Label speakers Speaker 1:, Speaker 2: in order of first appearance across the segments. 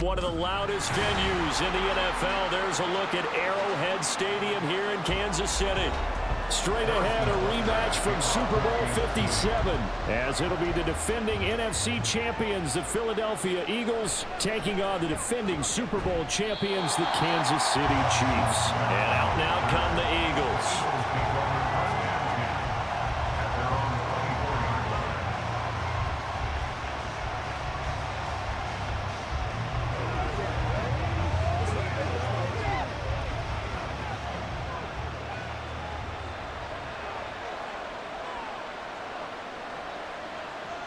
Speaker 1: one of the loudest venues in the NFL. There's a look at Arrowhead Stadium here in Kansas City. Straight ahead, a rematch from Super Bowl 57, as it'll be the defending NFC champions, the Philadelphia Eagles, taking on the defending Super Bowl champions, the Kansas City Chiefs. And out and out come the Eagles.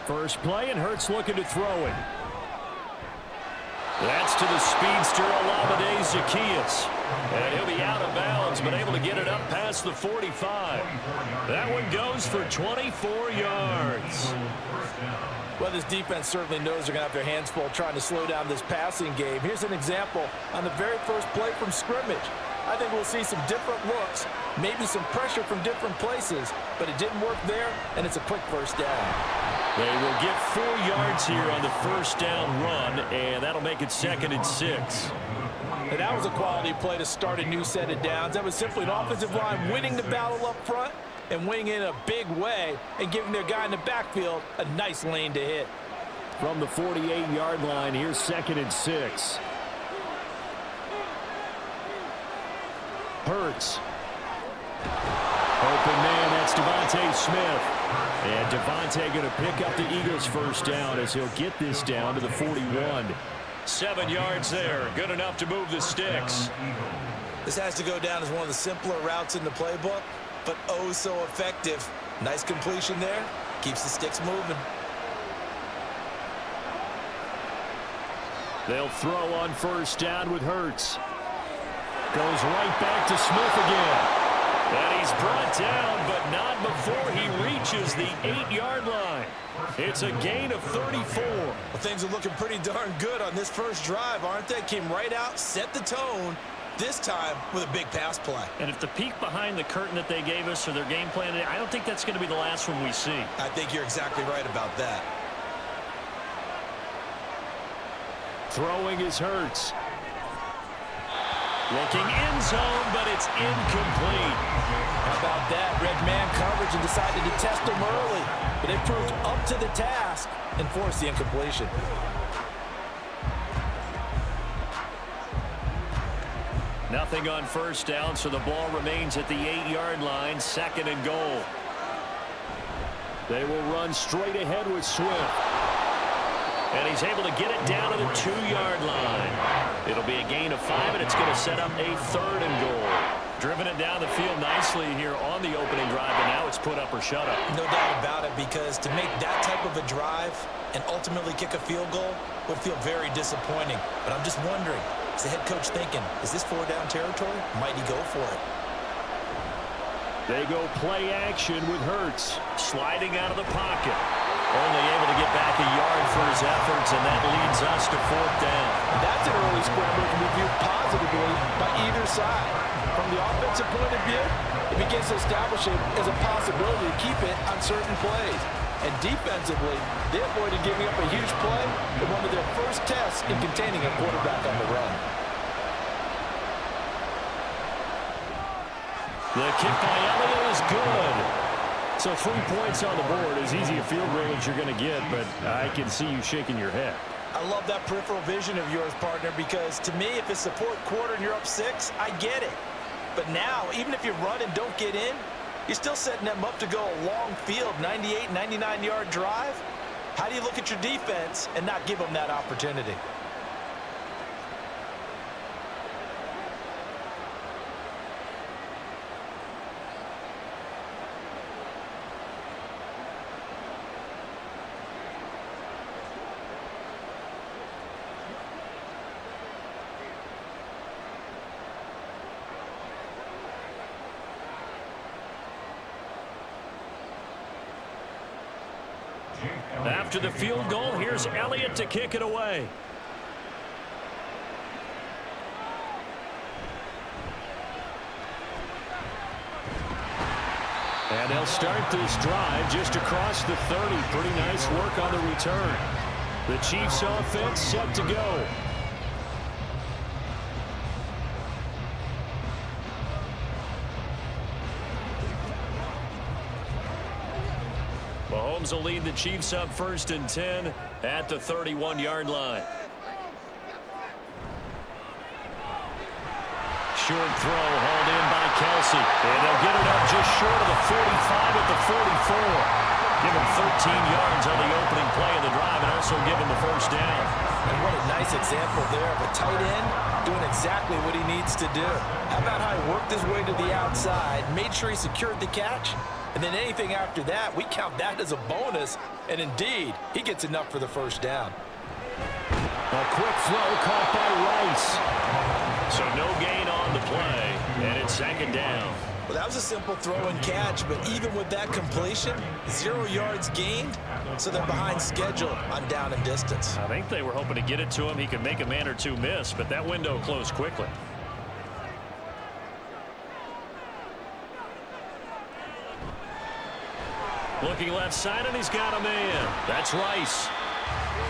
Speaker 1: First play, and Hurts looking to throw it. That's to the speedster, Olamide Zaccheaus. And he'll be out of bounds, but able to get it up past the 45. That one goes for 24 yards.
Speaker 2: Well, this defense certainly knows they're going to have their hands full trying to slow down this passing game. Here's an example on the very first play from scrimmage. I think we'll see some different looks, maybe some pressure from different places, but it didn't work there, and it's a quick first down.
Speaker 1: They will get 4 yards here on the first down run, and that'll make it 2nd and 6.
Speaker 2: And that was a quality play to start a new set of downs. That was simply an offensive line winning the battle up front and winning in a big way and giving their guy in the backfield a nice lane to hit.
Speaker 1: From the 48-yard line, here's 2nd and 6. Hurts. Open man, that's Devontae Smith. And Devontae going to pick up the Eagles' first down as he'll get this down to the 41. 7 yards there, good enough to move the sticks.
Speaker 2: This has to go down as one of the simpler routes in the playbook, but oh so effective. Nice completion there, keeps the sticks moving.
Speaker 1: They'll throw on first down with Hurts. Goes right back to Smith again. And he's brought down, but not before he reaches the 8-yard line. It's a gain of 34.
Speaker 2: Well, things are looking pretty darn good on this first drive, aren't they? Came right out, set the tone, this time with a big pass play.
Speaker 3: And if the peek behind the curtain that they gave us or their game plan, I don't think that's going to be the last one we see.
Speaker 2: I think you're exactly right about that.
Speaker 1: Throwing is Hurts. Looking end zone, but it's incomplete.
Speaker 2: How about that? Red man coverage and decided to test them early. But they proved up to the task and forced the incompletion.
Speaker 1: Nothing on first down, so the ball remains at the 8-yard line, 2nd and goal. They will run straight ahead with Swift. And he's able to get it down to the 2-yard line. It'll be a gain of 5, and it's going to set up a 3rd and goal. Driven it down the field nicely here on the opening drive, and now it's put up or shut up.
Speaker 2: No doubt about it, because to make that type of a drive and ultimately kick a field goal would feel very disappointing. But I'm just wondering, is the head coach thinking, is this 4-down territory? Might he go for it?
Speaker 1: They go play action with Hurts. Sliding out of the pocket. Only able to get back a yard for his efforts, and that leads us to 4th down.
Speaker 2: That's an early scramble that can be viewed positively by either side. From the offensive point of view, it begins to establish it as a possibility to keep it on certain plays. And defensively, they avoided giving up a huge play in one of their first tests in containing a quarterback on the run.
Speaker 1: The kick by Elliott is good. So 3 points on the board, as easy a field goal as you're going to get, but I can see you shaking your head.
Speaker 2: I love that peripheral vision of yours, partner, because to me, if it's the 4th quarter and you're up 6, I get it. But now, even if you run and don't get in, you're still setting them up to go a long field, 98, 99-yard drive. How do you look at your defense and not give them that opportunity?
Speaker 1: After the field goal, here's Elliott to kick it away. And they'll start this drive just across the 30. Pretty nice work on the return. The Chiefs offense set to go.
Speaker 3: Mahomes will lead the Chiefs up 1st and 10 at the 31-yard line. Short throw hauled in by Kelsey. And they'll get it up just short of the 45 at the 44. Give him 13 yards on the opening play of the drive and also give him the first down.
Speaker 2: And what a nice example there of a tight end doing exactly what he needs to do. How about how he worked his way to the outside, made sure he secured the catch, and then anything after that, we count that as a bonus. And indeed, he gets enough for the first down.
Speaker 1: A quick throw caught by Rice.
Speaker 3: So no gain on the play, and it's 2nd down.
Speaker 2: Well, that was a simple throw and catch, but even with that completion, 0 yards gained, so they're behind schedule on down and distance.
Speaker 3: I think they were hoping to get it to him. He could make a man or two miss, but that window closed quickly. Looking left side, and he's got a man. That's Rice.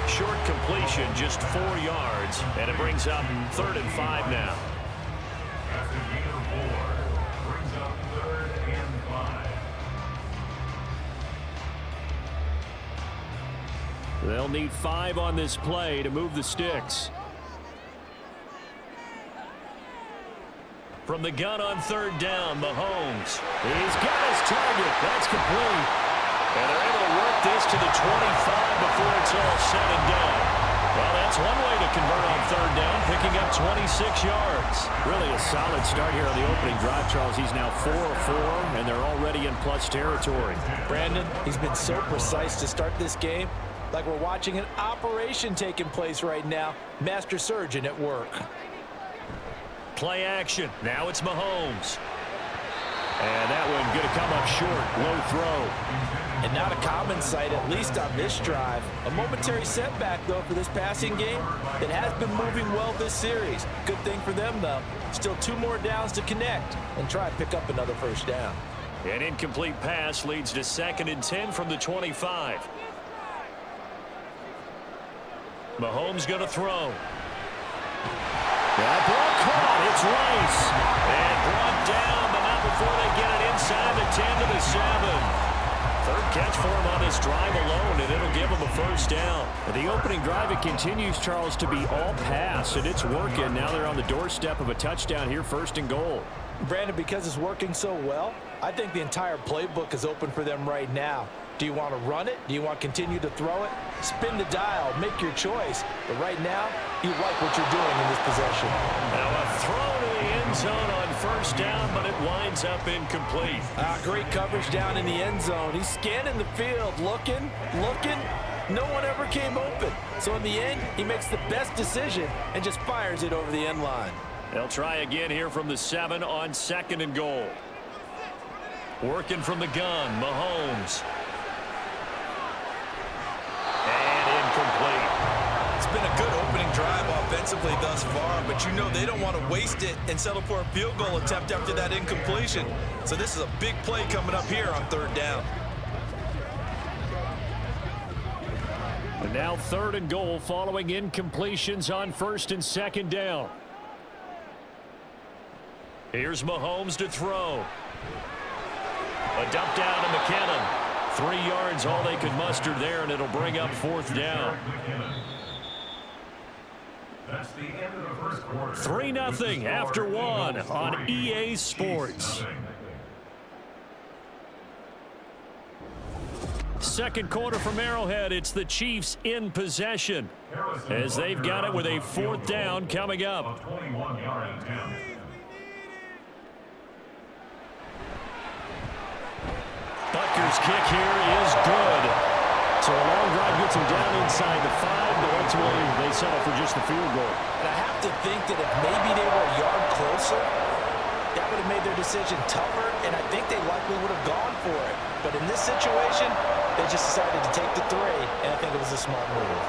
Speaker 3: Short completion, just 4 yards, and it brings up 3rd and 5 now.
Speaker 1: They'll need 5 on this play to move the sticks.
Speaker 3: From the gun on 3rd down, Mahomes.
Speaker 1: He's got his target. That's complete.
Speaker 3: And they're able to work this to the 25 before it's all said and done. Well, that's one way to convert on 3rd down, picking up 26 yards.
Speaker 1: Really a solid start here on the opening drive, Charles. He's now 4 of 4, and they're already in plus territory.
Speaker 2: Brandon, he's been so precise to start this game, like we're watching an operation taking place right now. Master surgeon at work.
Speaker 3: Play action. Now it's Mahomes.
Speaker 1: And that one going to come up short. Low throw.
Speaker 2: And not a common sight, at least on this drive. A momentary setback, though, for this passing game that has been moving well this series. Good thing for them, though. Still 2 more downs to connect and try to pick up another first down.
Speaker 3: An incomplete pass leads to 2nd and 10 from the 25. Mahomes going to throw.
Speaker 1: That ball caught. It's Rice.
Speaker 3: And brought down, but not before they get it inside the 10 to the 7. 3rd catch for him on this drive alone, and it'll give him a first down.
Speaker 1: The opening drive, it continues, Charles, to be all pass, and it's working. Now they're on the doorstep of a touchdown here, 1st and goal.
Speaker 2: Brandon, because it's working so well, I think the entire playbook is open for them right now. Do you want to run it? Do you want to continue to throw it? Spin the dial. Make your choice. But right now, you like what you're doing in this possession.
Speaker 3: Now a throw to the end zone on 1st down, but it winds up incomplete.
Speaker 2: Great coverage down in the end zone. He's scanning the field, looking. No one ever came open. So in the end, he makes the best decision and just fires it over the end line.
Speaker 3: They'll try again here from the 7 on 2nd and goal. Working from the gun, Mahomes. Complete.
Speaker 4: It's been a good opening drive offensively thus far, but you know they don't want to waste it and settle for a field goal attempt after that incompletion. So this is a big play coming up here on 3rd down.
Speaker 1: And now 3rd and goal following incompletions on 1st and 2nd down.
Speaker 3: Here's Mahomes to throw. A dump down to McKinnon. 3 yards, all they could muster there, and it'll bring up 4th down. 3-0 after 1 on EA Sports. 2nd quarter from Arrowhead. It's the Chiefs in possession as they've got it with a 4th down coming up. Butker's kick here is good.
Speaker 1: So a long drive gets him down inside the 5, but ultimately they settle for just the field goal.
Speaker 2: And I have to think that if maybe they were a yard closer, that would have made their decision tougher, and I think they likely would have gone for it. But in this situation, they just decided to take the 3, and I think it was a smart move.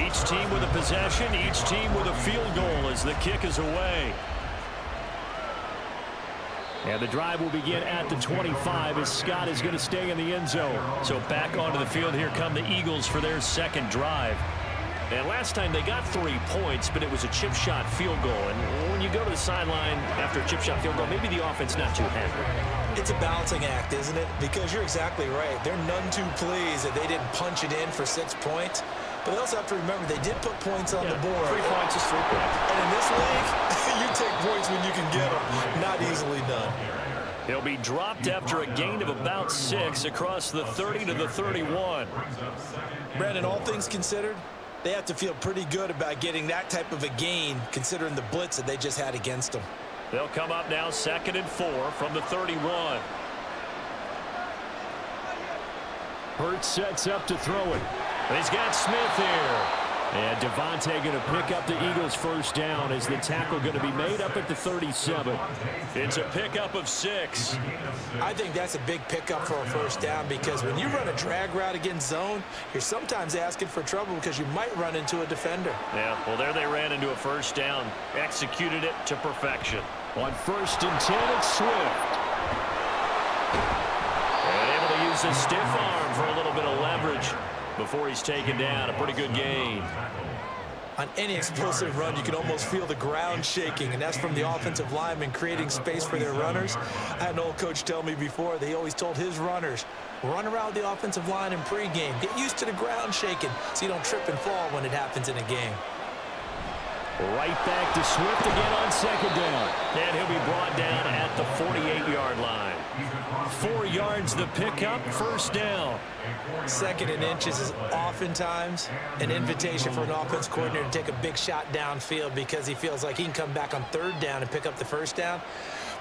Speaker 1: Each team with a possession, each team with a field goal as the kick is away. And the drive will begin at the 25 as Scott is going to stay in the end zone. So back onto the field here come the Eagles for their second drive. And last time they got 3 points, but it was a chip shot field goal. And when you go to the sideline after a chip shot field goal, maybe the offense not too happy.
Speaker 4: It's a balancing act, isn't it? Because you're exactly right. They're none too pleased that they didn't punch it in for 6 points. But they also have to remember they did put points on the board.
Speaker 1: 3 points is 3 points.
Speaker 4: And in this league, you take points when you can get them. Not easily done.
Speaker 1: He'll be dropped after a gain of about 6 across the 30 to the 31.
Speaker 4: Brandon, all things considered, they have to feel pretty good about getting that type of a gain considering the blitz that they just had against them.
Speaker 1: They'll come up now 2nd and 4 from the 31. Hurts sets up to throw it. He's got Smith here. And Devontae going to pick up the Eagles' first down as the tackle going to be made up at the 37. It's a pickup of 6.
Speaker 4: I think that's a big pickup for a first down because when you run a drag route against zone, you're sometimes asking for trouble because you might run into a defender.
Speaker 1: Yeah, well, there they ran into a first down. Executed it to perfection. On 1st and 10, it's Swift. And able to use his stiff arm for a little bit of leverage before he's taken down. A pretty good gain.
Speaker 4: On any explosive run, you can almost feel the ground shaking, and that's from the offensive linemen creating space for their runners. I had an old coach tell me before, they always told his runners, run around the offensive line in pregame. Get used to the ground shaking so you don't trip and fall when it happens in a game.
Speaker 1: Right back to Swift again on 2nd down. And he'll be brought down at the 48-yard line. 4 yards the pickup, first down.
Speaker 4: 2nd and inches is oftentimes an invitation for an offense coordinator to take a big shot downfield because he feels like he can come back on 3rd down and pick up the first down.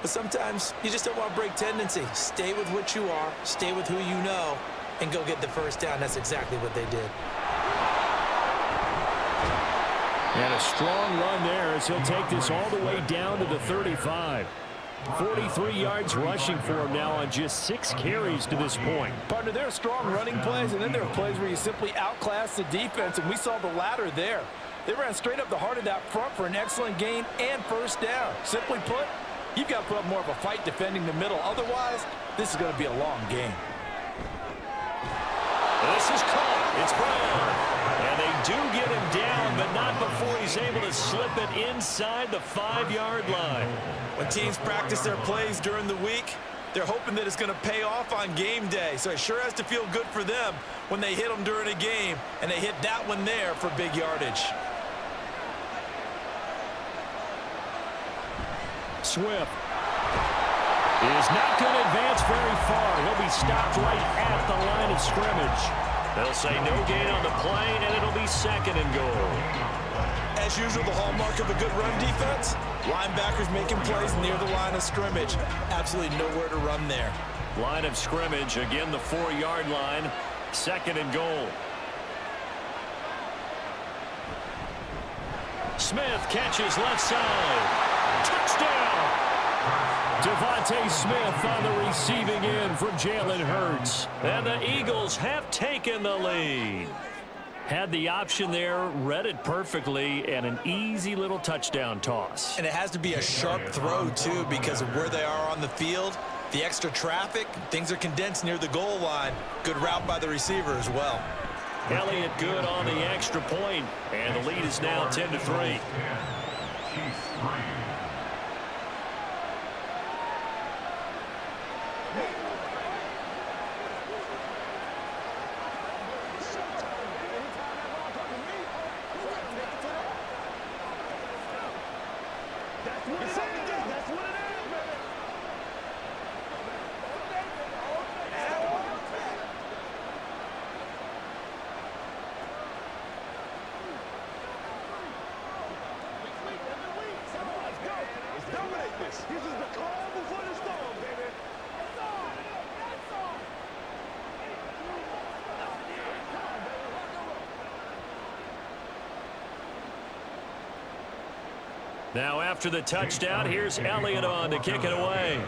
Speaker 4: But sometimes you just don't want to break tendency. Stay with what you are, stay with who you know, and go get the first down. That's exactly what they did.
Speaker 1: And a strong run there as he'll take this all the way down to the 35. 43 yards rushing for him now on just 6 carries to this point.
Speaker 2: Partner, there are strong running plays, and then there are plays where you simply outclass the defense, and we saw the latter there. They ran straight up the heart of that front for an excellent gain and first down. Simply put, you've got to put up more of a fight defending the middle. Otherwise, this is going to be a long game.
Speaker 1: This is caught. It's Brown. And they do get him down, but not before he's able to slip it inside the 5-yard line.
Speaker 4: When teams practice their plays during the week, they're hoping that it's going to pay off on game day. So it sure has to feel good for them when they hit them during a game, and they hit that one there for big yardage.
Speaker 1: Swift is not going to advance very far. He'll be stopped right at the line of scrimmage. They'll say no gain on the play, and it'll be 2nd and goal.
Speaker 4: As usual, the hallmark of a good run defense, linebackers making plays near the line of scrimmage. Absolutely nowhere to run there.
Speaker 1: Line of scrimmage, again the 4-yard line, 2nd and goal. Smith catches left side. Touchdown! Devontae Smith on the receiving end from Jalen Hurts. And the Eagles have taken the lead. Had the option there, read it perfectly, and an easy little touchdown toss.
Speaker 4: And it has to be a sharp throw, too, because of where they are on the field. The extra traffic, things are condensed near the goal line. Good route by the receiver as well.
Speaker 1: Elliott good on the extra point, and the lead is now 10-3. Now after the touchdown, here's Elliott on to kick it away.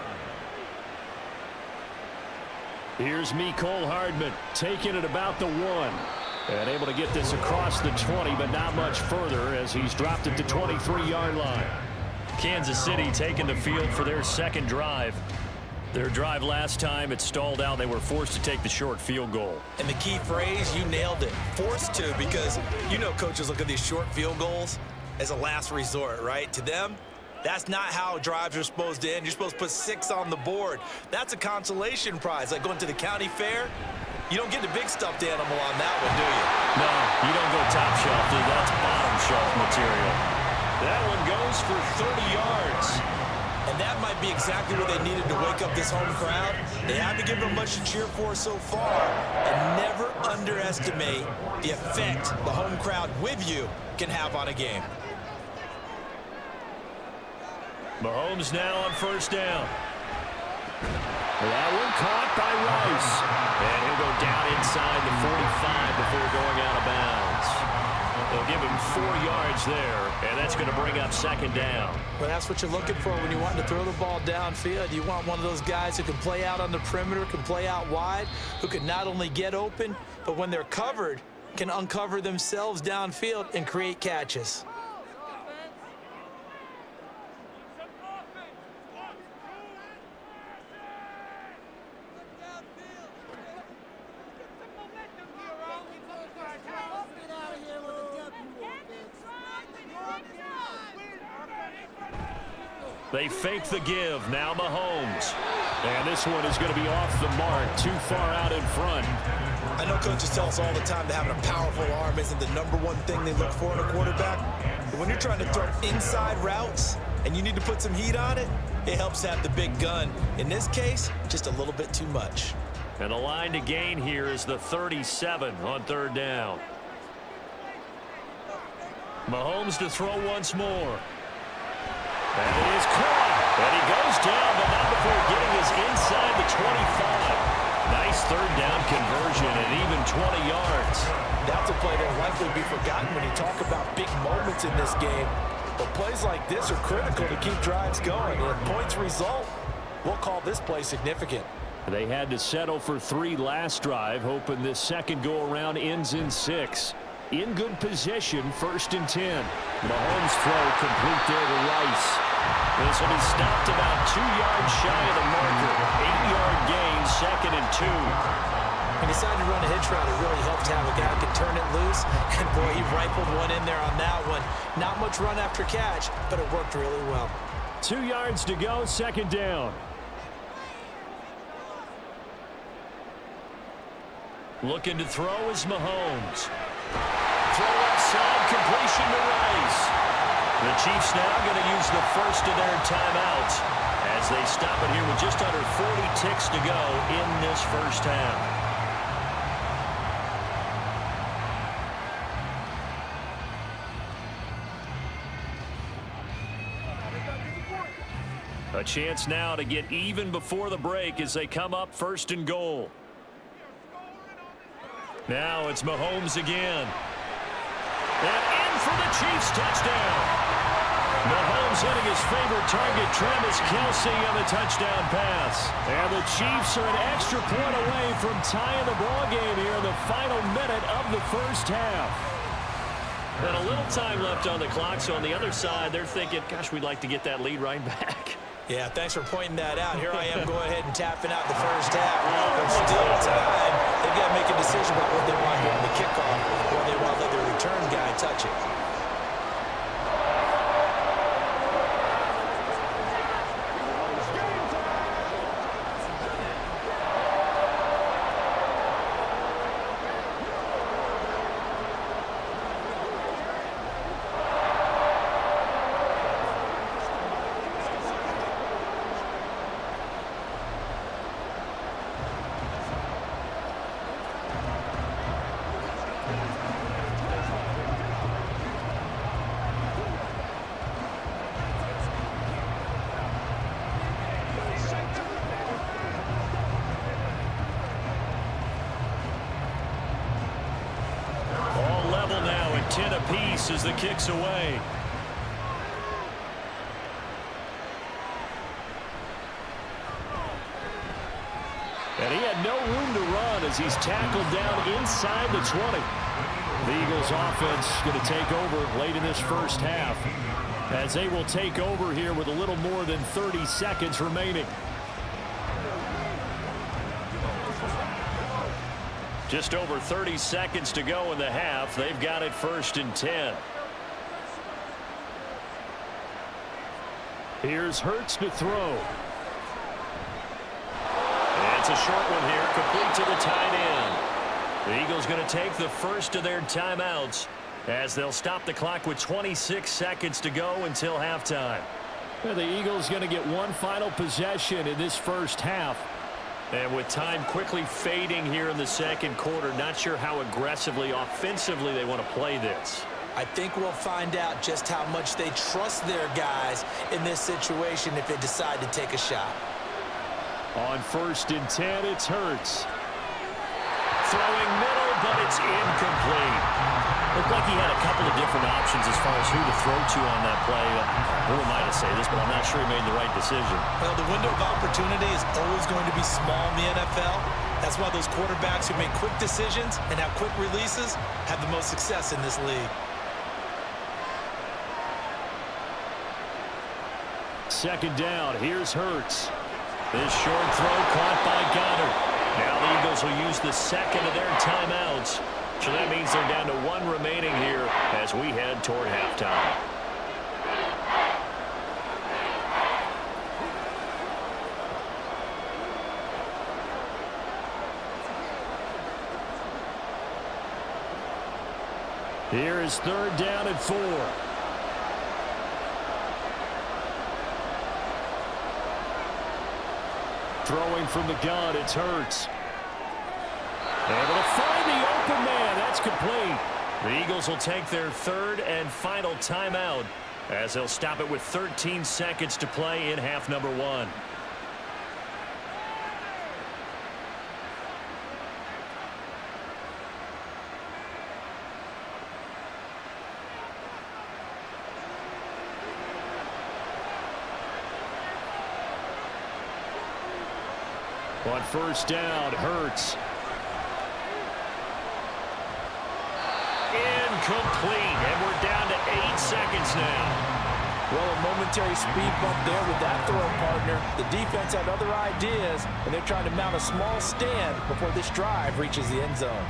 Speaker 1: Here's Mecole Hardman taking it about the 1. And able to get this across the 20, but not much further as he's dropped it to 23-yard line.
Speaker 3: Kansas City taking the field for their second drive. Their drive last time, it stalled out. They were forced to take the short field goal.
Speaker 4: And the key phrase, you nailed it. Forced to, because you know coaches look at these short field goals as a last resort, right? To them, that's not how drives are supposed to end. You're supposed to put 6 on the board. That's a consolation prize, like going to the county fair. You don't get the big stuffed animal on that one, do you?
Speaker 3: No, you don't go top shelf, dude. That's bottom shelf material.
Speaker 1: That one goes for 30 yards.
Speaker 4: And that might be exactly what they needed to wake up this home crowd. They haven't given them much to cheer for so far. And never underestimate the effect the home crowd with you can have on a game.
Speaker 3: Mahomes now on first down.
Speaker 1: That one caught by Rice.
Speaker 3: And he'll go down inside the 45 before going out of bounds. They'll give him 4 yards there, and that's going to bring up second down.
Speaker 4: Well, that's what you're looking for when you want to throw the ball downfield. You want one of those guys who can play out on the perimeter, can play out wide, who can not only get open, but when they're covered, can uncover themselves downfield and create catches.
Speaker 3: They fake the give. Now Mahomes.
Speaker 1: And this one is going to be off the mark, too far out in front.
Speaker 4: I know coaches tell us all the time that having a powerful arm isn't the #1 thing they look for in a quarterback. But when you're trying to throw inside routes and you need to put some heat on it, it helps have the big gun. In this case, just a little bit too much.
Speaker 3: And the line to gain here is the 37 on third down. Mahomes to throw once more.
Speaker 1: And it is caught.
Speaker 3: And he goes down, but not before getting his inside the 25. Nice third down conversion and even 20 yards.
Speaker 2: That's a play that will likely be forgotten when you talk about big moments in this game. But plays like this are critical to keep drives going. And if points result, we'll call this play significant.
Speaker 1: They had to settle for 3 last drive, hoping this second go-around ends in 6. In good position, 1st and 10. Mahomes' throw complete there to Rice.
Speaker 3: This will be stopped about 2 yards shy of the marker. 8-yard gain, 2nd and 2.
Speaker 4: He decided to run a hitch route. It really helped to have a guy who could turn it loose. And, boy, he rifled one in there on that one. Not much run after catch, but it worked really well.
Speaker 1: 2 yards to go, 2nd down.
Speaker 3: Looking to throw is Mahomes. Throw outside, completion to Rice. The Chiefs now going to use the first of their timeouts as they stop it here with just under 40 ticks to go in this first half. A chance now to get even before the break as they come up 1st and goal. Now it's Mahomes again. And in for the Chiefs touchdown. Mahomes hitting his favorite target, Travis Kelce, on the touchdown pass.
Speaker 1: And the Chiefs are an extra point away from tying the ball game here in the final minute of the first half.
Speaker 3: And a little time left on the clock, so on the other side, they're thinking, gosh, we'd like to get that lead right back.
Speaker 4: Yeah, thanks for pointing that out. Here I am going ahead and tapping out the first half. There's still time. They've got to make a decision about what they want during the kickoff or they want to let their return guy touch it.
Speaker 3: Now at 10 apiece as the kick's away.
Speaker 1: And he had no room to run as he's tackled down inside the 20. The Eagles offense going to take over late in this first half, as they will take over here with a little more than 30 seconds remaining.
Speaker 3: Just over 30 seconds to go in the half. They've got it 1st and 10.
Speaker 1: Here's Hurts to throw.
Speaker 3: And it's a short one here, complete to the tight end. The Eagles going to take the first of their timeouts as they'll stop the clock with 26 seconds to go until halftime.
Speaker 1: Well, the Eagles going to get one final possession in this first half.
Speaker 3: And with time quickly fading here in the second quarter, not sure how aggressively, offensively they want to play this.
Speaker 4: I think we'll find out just how much they trust their guys in this situation if they decide to take a shot.
Speaker 1: On 1st and 10, it's Hurts.
Speaker 3: Throwing middle, but it's incomplete.
Speaker 1: Looked like he had a couple of different options as far as who to throw to on that play. Who am I to say this, but I'm not sure he made the right decision.
Speaker 4: Well, the window of opportunity is always going to be small in the NFL. That's why those quarterbacks who make quick decisions and have quick releases have the most success in this league.
Speaker 1: Second down, here's Hurts. This short throw caught by Goddard. Now the Eagles will use the second of their timeouts. So that means they're down to one remaining here as we head toward halftime. Here is 3rd down and 4. Throwing from the gun, it's Hurts. Able to find the open man. That's complete. The Eagles will take their 3rd and final timeout as they'll stop it with 13 seconds to play in half number 1. On 1st down, Hurts. Incomplete, and we're down to 8 seconds now.
Speaker 2: Well, a momentary speed bump there with that throw, partner. The defense had other ideas, and they're trying to mount a small stand before this drive reaches the end zone.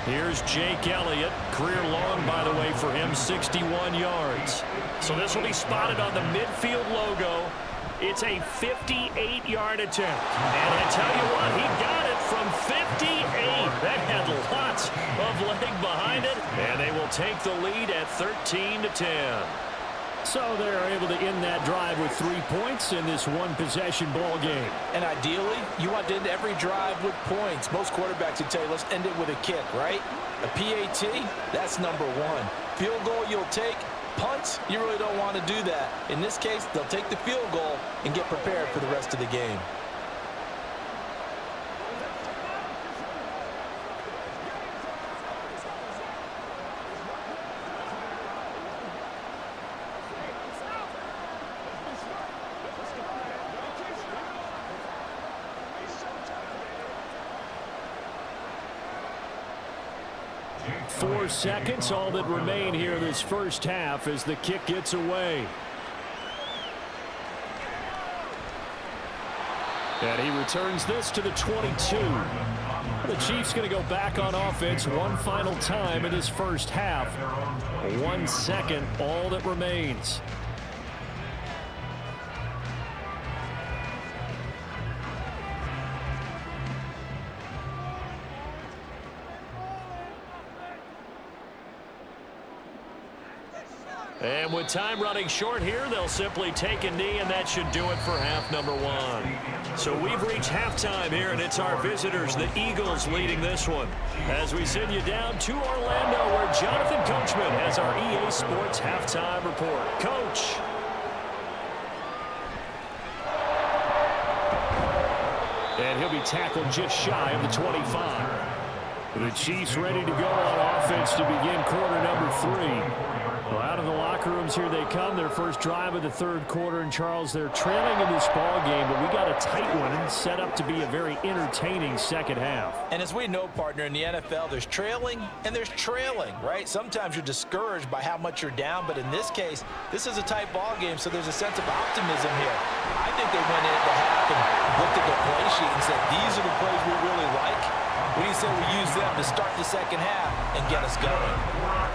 Speaker 1: Here's Jake Elliott. Career long, by the way, for him, 61 yards.
Speaker 3: So this will be spotted on the midfield logo. It's a 58-yard attempt. And I tell you what, he got it from 58. That had lots of leg behind it. And they will take the lead at 13-10.
Speaker 1: So they're able to end that drive with 3 points in this one-possession ball game.
Speaker 2: And ideally, you want to end every drive with points. Most quarterbacks would tell you, let's end it with a kick, right? A PAT, that's number 1. Field goal you'll take. Punts, you really don't want to do that. In this case, they'll take the field goal and get prepared for the rest of the game.
Speaker 1: Four seconds, all that remain here this first half as the kick gets away. And he returns this to the 22. The Chiefs going to go back on offense one final time in this first half. 1 second, all that remains.
Speaker 3: And with time running short here, they'll simply take a knee, and that should do it for half number 1. So we've reached halftime here, and it's our visitors, the Eagles, leading this one. As we send you down to Orlando, where Jonathan Coachman has our EA Sports halftime report. Coach.
Speaker 1: And he'll be tackled just shy of the 25. The Chiefs ready to go on offense seconds to begin quarter number 3. Well, out of the locker rooms, here they come. Their first drive of the third quarter. And, Charles, they're trailing in this ball game, but we got a tight one set up to be a very entertaining second half.
Speaker 2: And as we know, partner, in the NFL, there's trailing and there's trailing, right? Sometimes you're discouraged by how much you're down, but in this case, this is a tight ball game, so there's a sense of optimism here. I think they went into half and looked at the play sheet and said, these are the plays we really like. We need to say we use them to start the second half and get us going.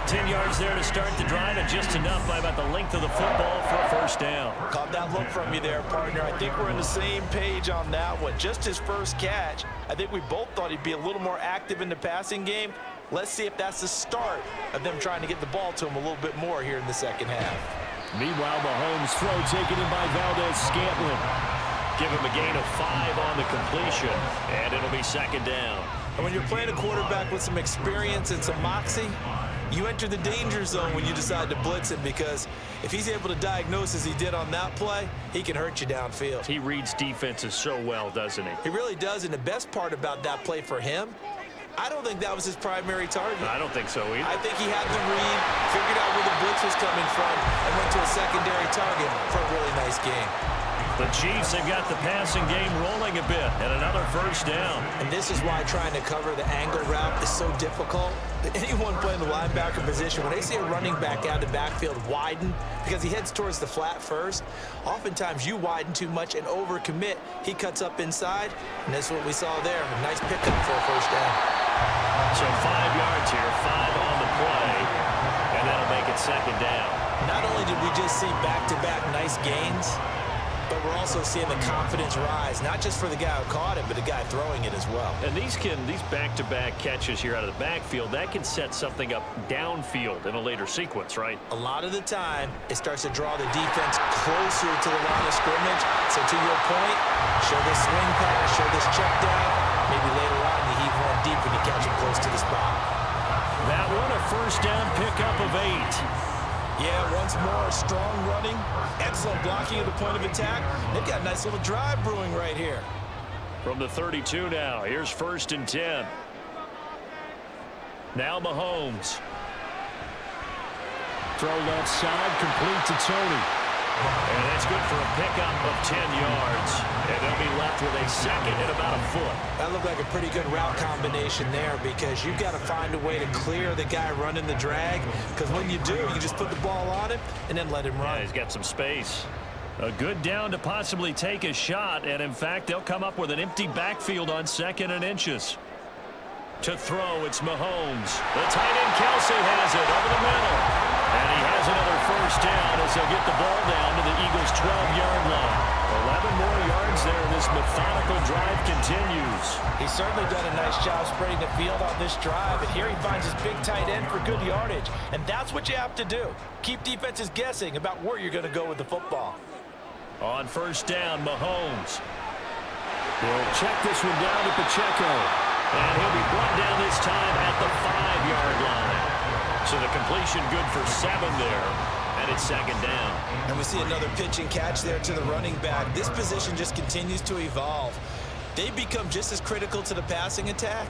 Speaker 3: 10 yards there to start the drive, and just enough by about the length of the football for a first down.
Speaker 2: Caught that look from you there, partner. I think we're on the same page on that one. Just his first catch. I think we both thought he'd be a little more active in the passing game. Let's see if that's the start of them trying to get the ball to him a little bit more here in the second half.
Speaker 1: Meanwhile, Mahomes' throw taken in by Valdez-Scantling.
Speaker 3: Give him a gain of 5 on the completion, and it'll be second down.
Speaker 2: And when you're playing a quarterback with some experience and some moxie, you enter the danger zone when you decide to blitz him, because if he's able to diagnose as he did on that play, he can hurt you downfield.
Speaker 3: He reads defenses so well, doesn't he?
Speaker 2: He really does, and the best part about that play for him, I don't think that was his primary target.
Speaker 3: I don't think so either.
Speaker 2: I think he had the read, figured out where the blitz was coming from, and went to a secondary target for a really nice game.
Speaker 3: The Chiefs have got the passing game rolling a bit, and another first down.
Speaker 2: And this is why trying to cover the angle route is so difficult. Anyone playing the linebacker position, when they see a running back out of the backfield widen because he heads towards the flat first, oftentimes you widen too much and overcommit. He cuts up inside, and that's what we saw there. A nice pickup for a first down.
Speaker 3: So 5 yards here, 5 on the play, and that'll make it second down.
Speaker 2: Not only did we just see back-to-back nice gains, but we're also seeing the confidence rise, not just for the guy who caught it, but the guy throwing it as well.
Speaker 3: And these back-to-back catches here out of the backfield, that can set something up downfield in a later sequence, right?
Speaker 2: A lot of the time, it starts to draw the defense closer to the line of scrimmage. So to your point, show this swing pass, show this check down. Maybe later on you heave one deep when you catch it close to the spot.
Speaker 1: That one, a first down pickup of 8.
Speaker 2: Yeah, once more, strong running, excellent blocking at the point of attack. They've got a nice little drive brewing right here.
Speaker 3: From the 32 now, here's 1st and 10. Now Mahomes.
Speaker 1: Throw left side, complete to Tony.
Speaker 3: And that's good for a pickup of 10 yards. And they'll be left with a second and about a foot.
Speaker 2: That looked like a pretty good route combination there, because you've got to find a way to clear the guy running the drag. Because when you do, you just put the ball on him and then let him run.
Speaker 3: Yeah, he's got some space.
Speaker 1: A good down to possibly take a shot. And, in fact, they'll come up with an empty backfield on 2nd and inches. To throw, it's Mahomes. The tight end, Kelsey, has it over the middle. And he has another first down as they'll get the ball down to the Eagles' 12-yard line. 11 more yards there. This methodical drive continues.
Speaker 2: He's certainly done a nice job spreading the field on this drive. And here he finds his big tight end for good yardage. And that's what you have to do. Keep defenses guessing about where you're going to go with the football.
Speaker 1: On first down, Mahomes. He'll check this one down to Pacheco.
Speaker 3: And he'll be brought down this time at the 5-yard line. So the completion good for 7 there, and it's second down.
Speaker 2: And we see another pitch and catch there to the running back. This position just continues to evolve. They become just as critical to the passing attack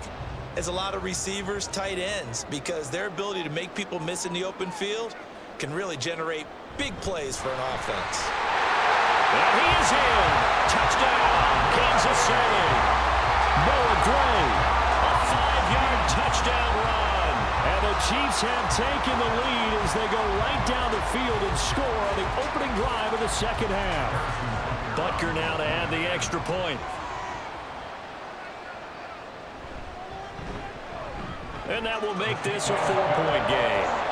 Speaker 2: as a lot of receivers, tight ends, because their ability to make people miss in the open field can really generate big plays for an offense.
Speaker 1: And he is in. Touchdown, Kansas City. Noah Gray, a 5-yard touchdown run. And the Chiefs have taken the lead as they go right down the field and score on the opening drive of the second half.
Speaker 3: Butker now to add the extra point.
Speaker 1: And that will make this a 4-point game.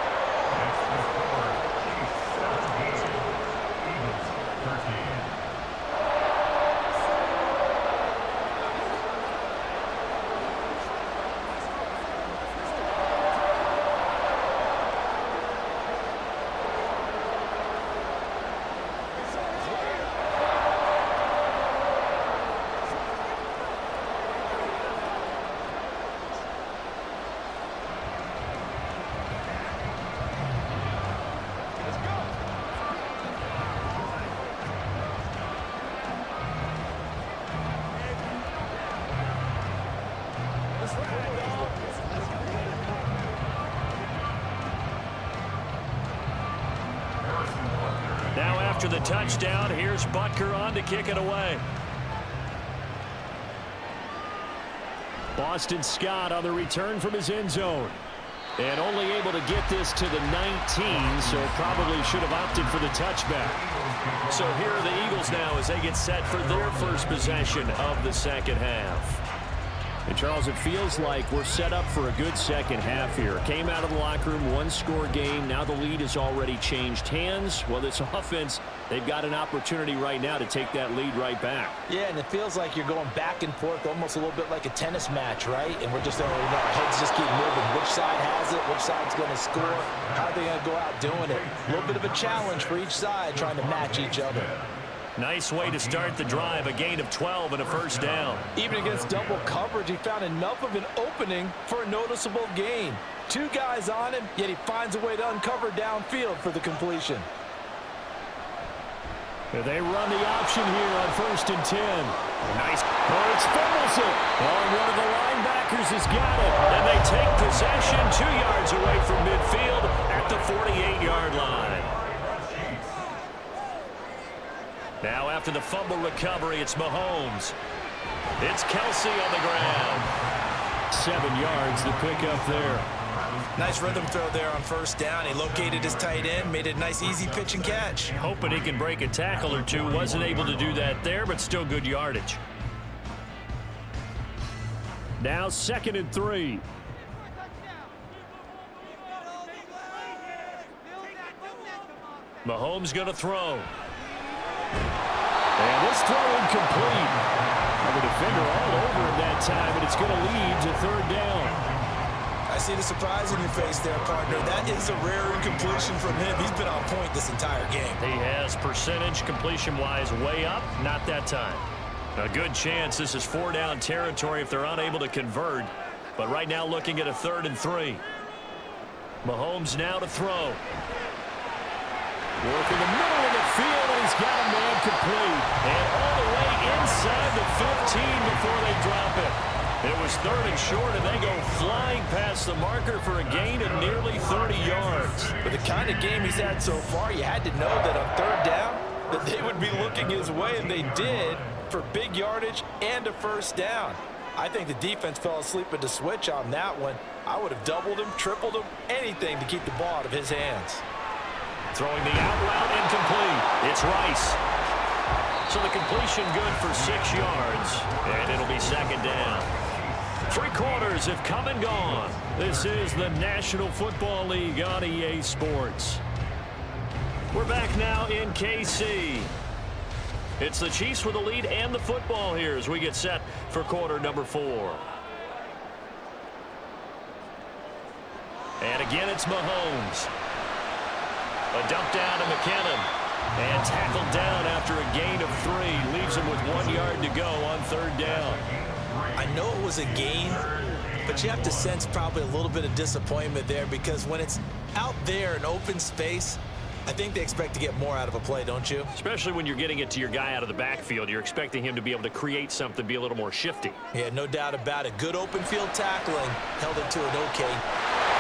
Speaker 3: after the touchdown, here's Butker on to kick it away.
Speaker 1: Boston Scott on the return from his end zone. And only able to get this to the 19, so probably should have opted for the touchback.
Speaker 3: So here are the Eagles now as they get set for their first possession of the second half.
Speaker 1: And Charles, it feels like we're set up for a good second half here. Came out of the locker room, one-score game. Now the lead has already changed hands. Well, this offense, they've got an opportunity right now to take that lead right back.
Speaker 2: Yeah, and it feels like you're going back and forth almost a little bit like a tennis match, right? And we're just, our heads just keep moving. Which side has it? Which side's going to score? How are they going to go out doing it? A little bit of a challenge for each side trying to match each other.
Speaker 3: Nice way to start the drive, a gain of 12 and a first down.
Speaker 2: Even against double coverage, he found enough of an opening for a noticeable gain. Two guys on him, yet he finds a way to uncover downfield for the completion.
Speaker 1: They run the option here on 1st and 10. Nice. Hurts fumbles it. Oh, one of the linebackers has got it.
Speaker 3: And they take possession 2 yards away from midfield at the 48-yard line. Now after the fumble recovery, it's Mahomes. It's Kelsey on the ground.
Speaker 1: 7 yards to pick up there.
Speaker 4: Nice rhythm throw there on 1st down. He located his tight end, made it a nice easy pitch and catch.
Speaker 3: Hoping he can break a tackle or two. Wasn't able to do that there, but still good yardage.
Speaker 1: Now 2nd and 3.
Speaker 3: Mahomes going to throw.
Speaker 1: And this throw incomplete. The defender all over him that time, and it's going to lead to 3rd down.
Speaker 4: I see the surprise in your face there, partner. That is a rare incompletion from him. He's been on point this entire game.
Speaker 3: He has percentage completion-wise way up. Not that time. A good chance this is 4-down territory if they're unable to convert. But right now looking at a 3rd and 3. Mahomes now to throw.
Speaker 1: Work in the middle of the field, and he's got a man complete.
Speaker 3: And all the way inside the 15 before they drop it. It was 3rd and short, and they go flying past the marker for a gain of nearly 30 yards.
Speaker 2: With the kind of game he's had so far, you had to know that on 3rd down, that they would be looking his way, and they did, for big yardage and a 1st down. I think the defense fell asleep at the switch on that one. I would have doubled him, tripled him, anything to keep the ball out of his hands.
Speaker 3: Throwing the out route incomplete. It's Rice. So the completion good for 6 yards. And it'll be 2nd down. 3 quarters have come and gone. This is the National Football League on EA Sports. We're back now in KC. It's the Chiefs with the lead and the football here as we get set for quarter number 4. And again, it's Mahomes. A dump down to McKinnon. And tackled down after a gain of 3. Leaves him with 1 yard to go on 3rd down.
Speaker 4: I know it was a gain, but you have to sense probably a little bit of disappointment there because when it's out there in open space, I think they expect to get more out of a play, don't you?
Speaker 3: Especially when you're getting it to your guy out of the backfield. You're expecting him to be able to create something, be a little more shifty.
Speaker 4: Yeah, no doubt about it. Good open field tackling. Held it to an okay.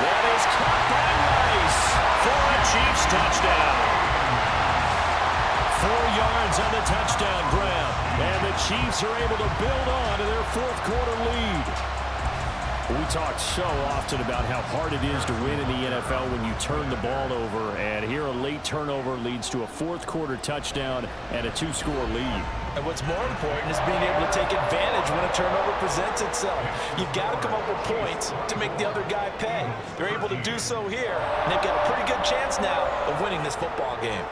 Speaker 3: That is caught by Rice for a Chiefs touchdown.
Speaker 1: 4 yards on the touchdown grab. And the Chiefs are able to build on to their 4th quarter lead. We talk so often about how hard it is to win in the NFL when you turn the ball over. And here a late turnover leads to a 4th quarter touchdown and a 2-score lead.
Speaker 2: And what's more important is being able to take advantage when a turnover presents itself. You've got to come up with points to make the other guy pay. They're able to do so here, and they've got a pretty good chance now of winning this football game.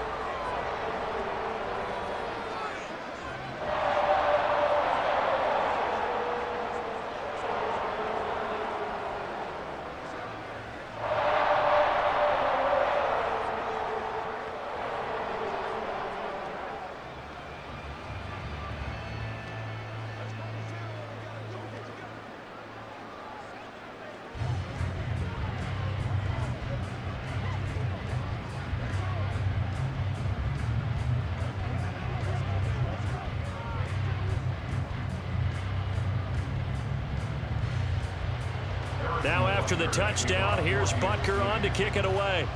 Speaker 3: Now after the touchdown, here's Butker on to kick it away.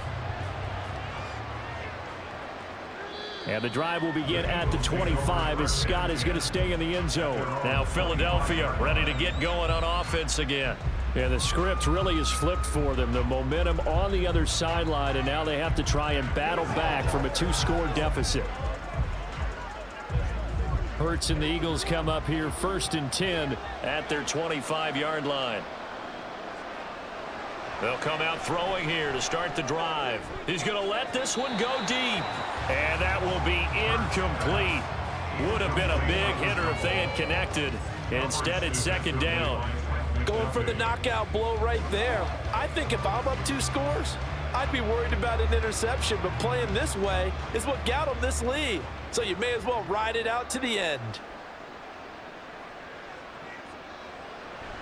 Speaker 1: And the drive will begin at the 25 as Scott is going to stay in the end zone.
Speaker 3: Now Philadelphia ready to get going on offense again.
Speaker 1: And the script really is flipped for them. The momentum on the other sideline, and now they have to try and battle back from a 2-score deficit. Hurts and the Eagles come up here 1st and 10
Speaker 3: at their 25-yard line. They'll come out throwing here to start the drive. He's going to let this one go deep. And that will be incomplete. Would have been a big hitter if they had connected. Instead, it's 2nd down.
Speaker 2: Going for the knockout blow right there. I think if I'm up 2 scores, I'd be worried about an interception, but playing this way is what got them this lead. So you may as well ride it out to the end.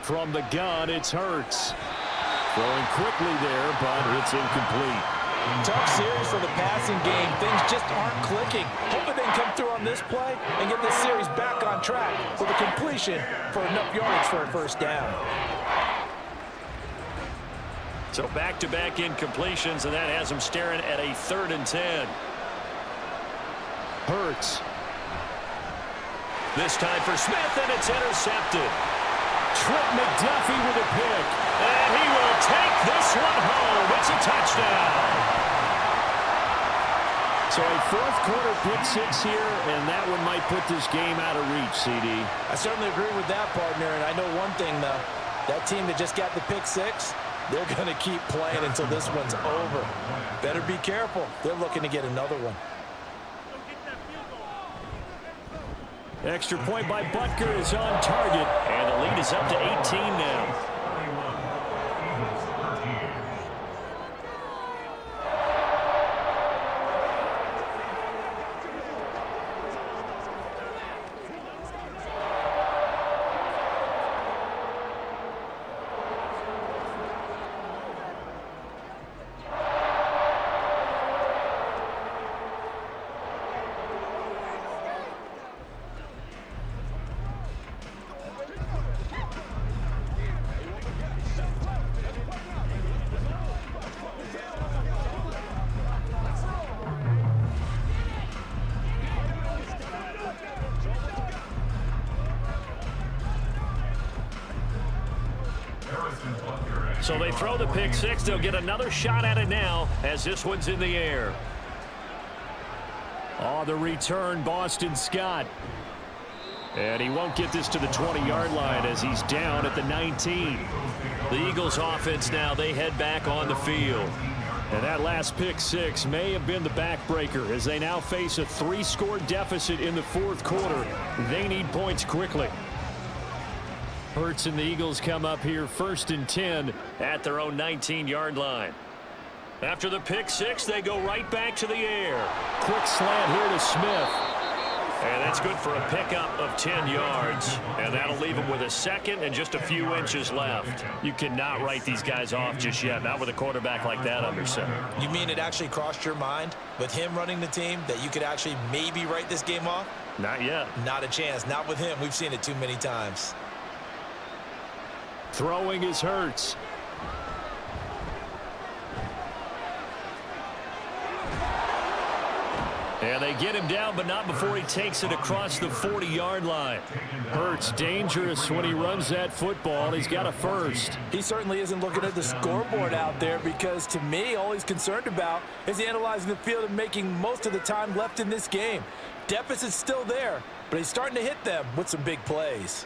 Speaker 1: From the gun, it's Hurts. Throwing quickly there, but it's incomplete.
Speaker 2: Tough series for the passing game. Things just aren't clicking. Hoping they can come through on this play and get this series back on track with a completion for enough yards for a 1st down.
Speaker 3: So back-to-back incompletions, and that has them staring at a 3rd and 10.
Speaker 1: Hurts.
Speaker 3: This time for Smith, and it's intercepted.
Speaker 1: Trent McDuffie with a pick.
Speaker 3: And he will take this one home. It's a touchdown.
Speaker 1: So a 4th quarter pick 6 here, and that one might put this game out of reach, CD.
Speaker 2: I certainly agree with that, partner, and I know one thing, though. That team that just got the pick 6, they're going to keep playing until this one's over. Better be careful. They're looking to get another one.
Speaker 1: Extra point by Butker is on target.
Speaker 3: And the lead is up to 18 now. So they throw the pick 6. They'll get another shot at it now as this one's in the air.
Speaker 1: On the return, Boston Scott. And he won't get this to the 20-yard line as he's down at the 19.
Speaker 3: The Eagles offense now, they head back on the field.
Speaker 1: And that last pick 6 may have been the backbreaker as they now face a 3-score deficit in the 4th quarter. They need points quickly. Hurts and the Eagles come up here 1st and 10
Speaker 3: at their own 19-yard line. After the pick 6, they go right back to the air.
Speaker 1: Quick slant here to Smith.
Speaker 3: And that's good for a pickup of 10 yards. And that'll leave them with a 2nd and just a few inches left. You cannot write these guys off just yet, not with a quarterback like that under center.
Speaker 4: You mean it actually crossed your mind with him running the team that you could actually maybe write this game off?
Speaker 3: Not yet.
Speaker 4: Not a chance. Not with him. We've seen it too many times.
Speaker 1: Throwing is Hurts. And they get him down, but not before he takes it across the 40-yard line. Hurts dangerous when he runs that football. He's got a 1st.
Speaker 2: He certainly isn't looking at the scoreboard out there because, to me, all he's concerned about is analyzing the field and making most of the time left in this game. Deficit's still there, but he's starting to hit them with some big plays.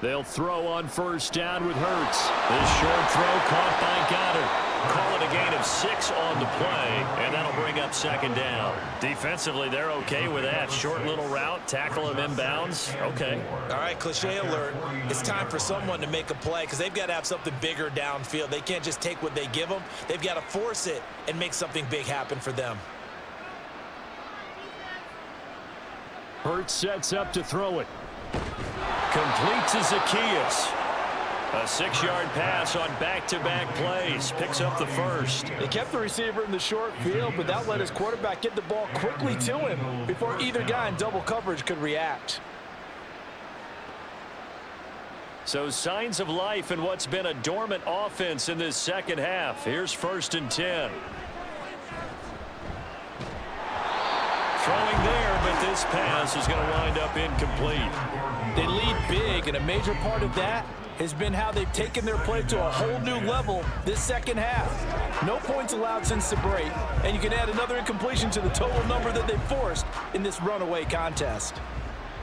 Speaker 1: They'll throw on 1st down with Hurts. This short throw caught by Goddard.
Speaker 3: Call it a gain of 6 on the play, and that'll bring up 2nd down. Defensively, they're okay with that. Short little route, tackle him inbounds. Okay.
Speaker 4: All right, cliche alert. It's time for someone to make a play because they've got to have something bigger downfield. They can't just take what they give them. They've got to force it and make something big happen for them.
Speaker 1: Hurts sets up to throw it.
Speaker 3: Complete to Zacchaeus. A 6-yard pass on back-to-back plays. Picks up the 1st.
Speaker 2: They kept the receiver in the short field, but that let his quarterback get the ball quickly to him before either guy in double coverage could react.
Speaker 3: So signs of life in what's been a dormant offense in this 2nd half. Here's 1st and 10. Throwing there, but this pass is going to wind up incomplete.
Speaker 2: They lead big, and a major part of that has been how they've taken their play to a whole new level this second half. No points allowed since the break, and you can add another incompletion to the total number that they forced in this runaway contest.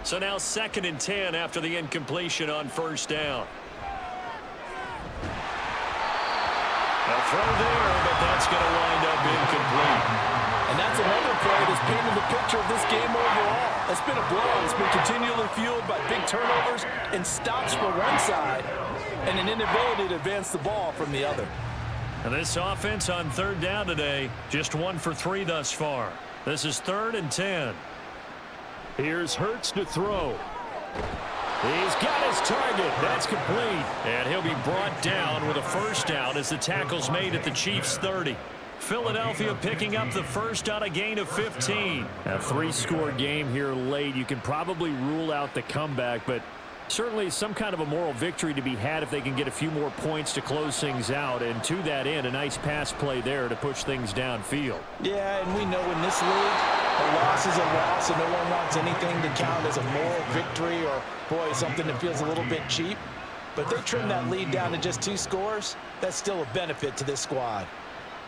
Speaker 3: So now 2nd and 10 after the incompletion on first down. A throw there, but that's going to wind up incomplete.
Speaker 2: And that's another play that's painted the picture of this game overall. It's been a blowout. It's been continually fueled by big turnovers and stops for one side and an inability to advance the ball from the other.
Speaker 3: And this offense on 3rd down today, just 1 for 3 thus far. This is 3rd and 10.
Speaker 1: Here's Hurts to throw. He's got his target. That's complete.
Speaker 3: And he'll be brought down with a first down as the tackle's made at the Chiefs' 30. Philadelphia picking up the first on a gain of 15.
Speaker 1: A 3-score game here late. You can probably rule out the comeback, but certainly some kind of a moral victory to be had if they can get a few more points to close things out. And to that end, a nice pass play there to push things downfield.
Speaker 2: Yeah, and we know in this league, a loss is a loss, and no one wants anything to count as a moral victory or, boy, something that feels a little bit cheap. But if they trim that lead down to just 2 scores, that's still a benefit to this squad.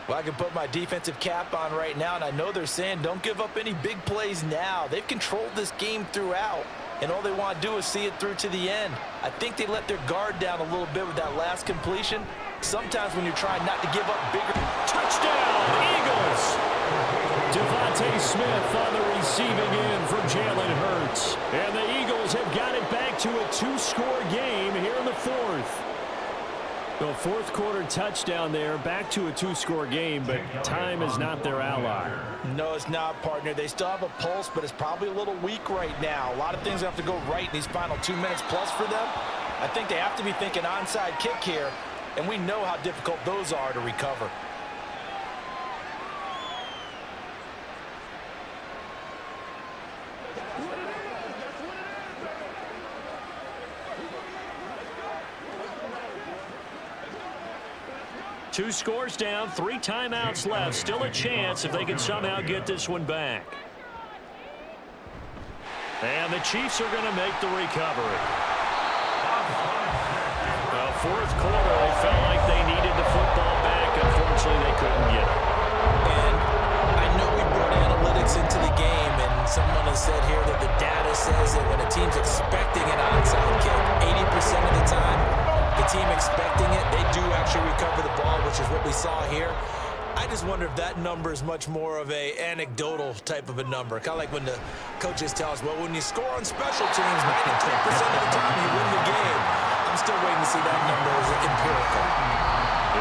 Speaker 2: Well, I can put my defensive cap on right now, and I know they're saying don't give up any big plays now. They've controlled this game throughout, and all they want to do is see it through to the end. I think they let their guard down a little bit with that last completion. Sometimes when you're trying not to give up bigger.
Speaker 3: Touchdown, Eagles!
Speaker 1: Devontae Smith on the receiving end from Jalen Hurts. And the Eagles have got it back to a 2-score game here in the 4th. The 4th quarter touchdown there, back to a 2-score game, but time is not their ally.
Speaker 2: No, it's not, partner. They still have a pulse, but it's probably a little weak right now. A lot of things have to go right in these final 2 minutes plus for them. I think they have to be thinking onside kick here, and we know how difficult those are to recover.
Speaker 3: Two scores down, 3 timeouts left. Still a chance if they can somehow get this one back. And the Chiefs are going to make the recovery. The 4th quarter, they felt like they needed the football back. Unfortunately, they couldn't get it.
Speaker 4: And I know we brought analytics into the game, and someone has said here that the data says that when a team's expecting an onside kick, 80% of the time, the team expecting it, they do actually recover the ball, which is what we saw here. I just wonder if that number is much more of a anecdotal type of a number. Kind of like when the coaches tell us, well, when you score on special teams, 93% of the time you win the game. I'm still waiting to see that number as empirical.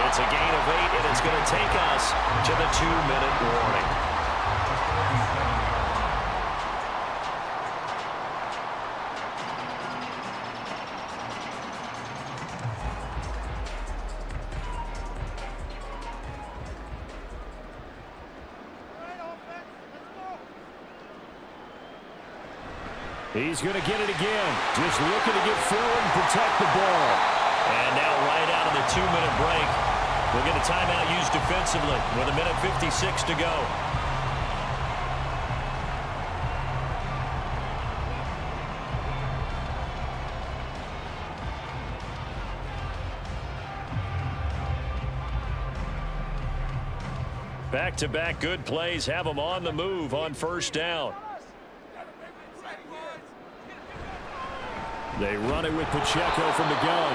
Speaker 3: It's a gain of 8, and it's going to take us to the 2-minute warning.
Speaker 1: He's going to get it again. Just looking to get forward and protect the ball.
Speaker 3: And now right out of the 2-minute break, we'll get a timeout used defensively with 1:56 to go. Back-to-back good plays have them on the move on first down.
Speaker 1: They run it with Pacheco from the gun.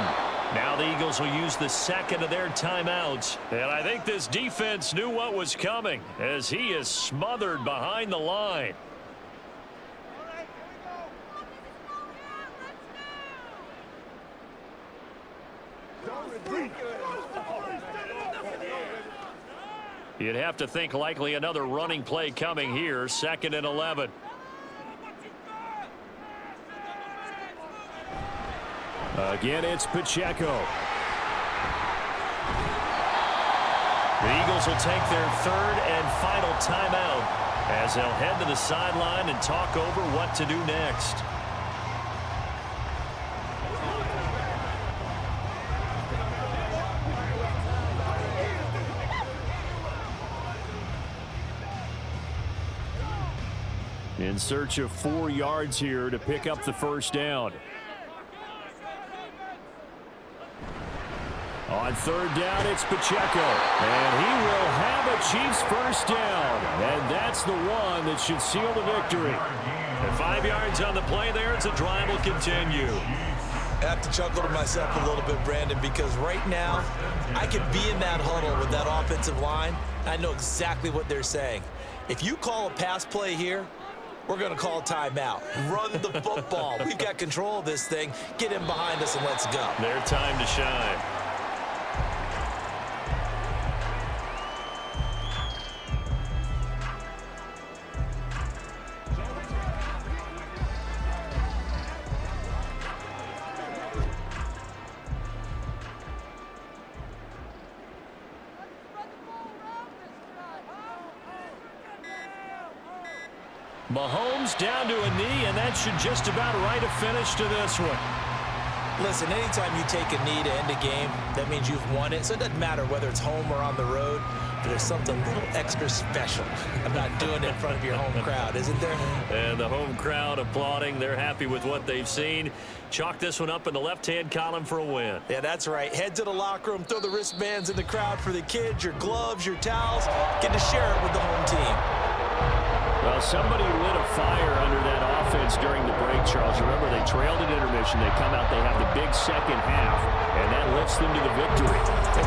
Speaker 3: Now the Eagles will use the 2nd of their timeouts. And I think this defense knew what was coming as he is smothered behind the line. You'd have to think likely another running play coming here, 2nd and 11.
Speaker 1: Again, it's Pacheco.
Speaker 3: The Eagles will take their 3rd and final timeout as they'll head to the sideline and talk over what to do next.
Speaker 1: In search of 4 yards here to pick up the first down. On third down, it's Pacheco. And he will have a Chiefs first down. And that's the one that should seal the victory.
Speaker 3: And 5 yards on the play there as the drive will continue.
Speaker 4: I have to chuckle to myself a little bit, Brandon, because right now I could be in that huddle with that offensive line. I know exactly what they're saying. If you call a pass play here, we're going to call timeout. Run the football. We've got control of this thing. Get him behind us and let's go.
Speaker 3: Their time to shine. Mahomes down to a knee, and that should just about write a finish to this one.
Speaker 4: Listen, anytime you take a knee to end a game, that means you've won it. So it doesn't matter whether it's home or on the road, but there's something a little extra special about doing it in front of your home crowd, isn't there?
Speaker 3: And the home crowd applauding. They're happy with what they've seen. Chalk this one up in the left-hand column for a win.
Speaker 4: Yeah, that's right. Head to the locker room, throw the wristbands in the crowd for the kids, your gloves, your towels. Get to share it with the home team.
Speaker 1: Well, somebody lit a fire under that offense during the break, Charles. Remember, they trailed at intermission. They come out, they have the big second half, and that lifts them to the victory.
Speaker 4: And